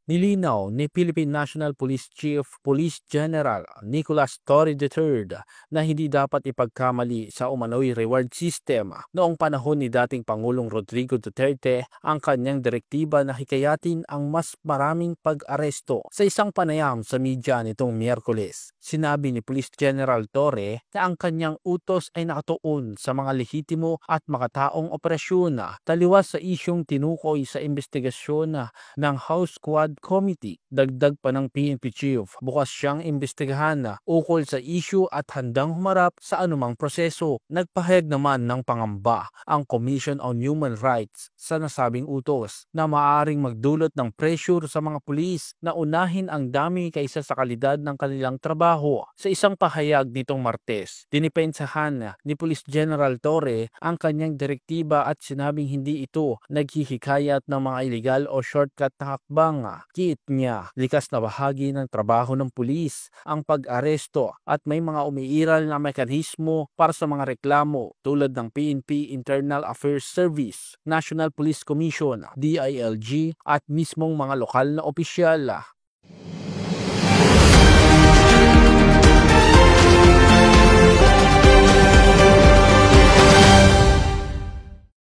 Nilinaw ni Philippine National Police Chief Police General Nicolas Torre III na hindi dapat ipagkamali sa umano'y reward system noong panahon ni dating Pangulong Rodrigo Duterte ang kanyang direktiba na hikayatin ang mas maraming pag-aresto. Sa isang panayam sa media nitong Miyerkules, sinabi ni Police General Torre na ang kanyang utos ay nakatuon sa mga lehitimo at makataong operasyon taliwas sa isyong tinukoy sa investigasyon ng House Quad Committee. Dagdag pa ng PNP Chief, bukas siyang imbestigahan ukol sa issue at handang humarap sa anumang proseso. Nagpahayag naman ng pangamba ang Commission on Human Rights sa nasabing utos na maaaring magdulot ng pressure sa mga pulis na unahin ang dami kaysa sa kalidad ng kanilang trabaho. Sa isang pahayag nitong Martes, dinipensahan ni Police General Torre ang kanyang direktiba at sinabing hindi ito naghihikayat ng mga illegal o shortcut na hakbang. Kiit niya, likas na bahagi ng trabaho ng pulis ang pag-aresto at may mga umiiral na mekanismo para sa mga reklamo tulad ng PNP Internal Affairs Service, National Police Commission, DILG at mismong mga lokal na opisyal.